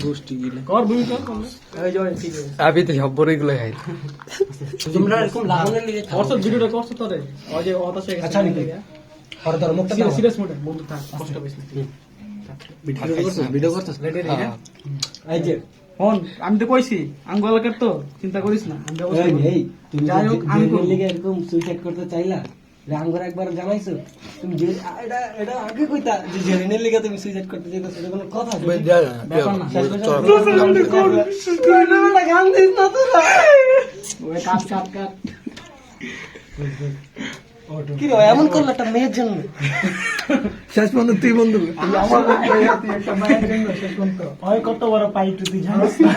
গোষ্ঠী গিলে কর ভূমি কর এই জয় ঠিক আছে আমি তো সব বড় এগুলো খাই তোমরা এরকম লাগানোর লিগে করছো ভিডিওটা করছো তোরে ওই যে হতাশ হয়ে গেছে আচ্ছা নাকি আর তোর মুখটা দাও সিরিয়াস মোডে বন্ধু থাক কষ্ট পেছ না ভিডিও করছস রেডি রে এই যে ফোন আমি তো কইছি আঙ্গুল কাট তো চিন্তা করিস না আমি ব্যবস্থা করব এই তুমি যাই হোক আঙ্গুল লিগে এরকম সুইসাইড করতে চাইলা রামগর একবার জানাইছো তুমি যে এটা আগে কইতা যে জেরিনের লিগে তুমি সুইসাইড করতে চাইছো সেটা কোনো কথা ব্যাপার না গান দিস না তোরা ওই কাট কাট কাট কি রে এমন করলো একটা মেয়ের জন্য শেষ পর্যন্ত তুই বন্ধু তুই আমার তুই একটা মায়ের জন্য শেষ পর্যন্ত ওই কত বড় পাইট তুই জানিস না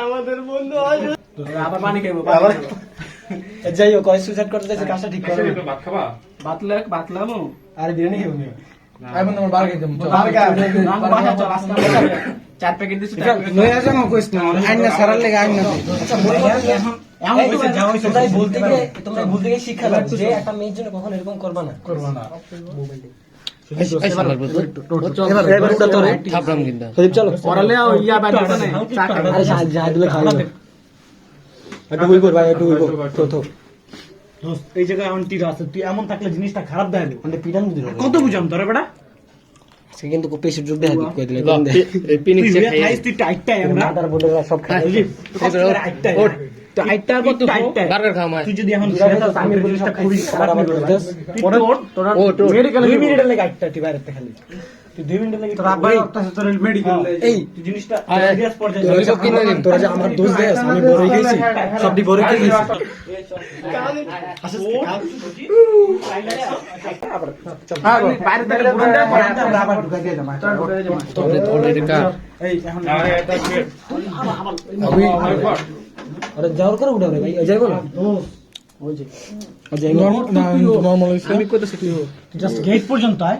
আমাদের বন্ধু আবার পানি খাইবো যাই হোক সুইসাইড করতে চাইছে কাজটা ঠিক করে ভাত খাবা? বাতলামো আর বিরিয়ানি খাবো না আমি তোমার বার খাইতাম চার প্যাকেট দিছি লয়ে আসা না কইছ না আইনা সারার লাগি আইনা তোমরা বলতে গিয়ে শিক্ষা লাগবে যে একটা মেয়ের জন্য কখন এরকম করবা না এবার তোরে থাপরাম কিন্তু চলো পড়ালে ইয়া বাড়িতে নাই একটু বই কর ভাই একটু বই কর তো এই জায়গায় এমন তীর আছে তুই এমন থাকলে জিনিসটা খারাপ দেখাবে মানে পিটান দিল কত বুঝাম তোরা বেটা আজকে কিন্তু পেশের যোগ দেখা কই দিলে এই পিনিক তুই সে খাইস খাই তুই টাইটটাই আমরা মাদার বোর্ডের সব খাই টাইটটার কত বার্গার খাও মাই তুই যদি এখন আমি জিনিসটা খুবই খারাপ করছিস তোরা ও তো মেডিকেল 2 মিনিটের লাগে আইটটা তুই বাইরে খালি তুই 2 মিনিটের লাগে তোর আব্বা একটা তোর মেডিকেল এই তুই জিনিসটা আয়। সিরিয়াস পর্যায়ে তোরা যে কিনে নিন তোরা যে আমার দোষ দেস আমি বড় হয়ে গেছি সবটি বড় হয়ে গেছি বাইরে থেকে বুড়াটা আবার ঢুকাই দিয়ে জামা তোরে অলরেডি কা এই এখন আমি আরে যাওয়ার করে উঠাও রে ভাই যাইবো না ওই যে যাইবো নরমাল আমি কইতেছি তুই জাস্ট গেট পর্যন্ত আয়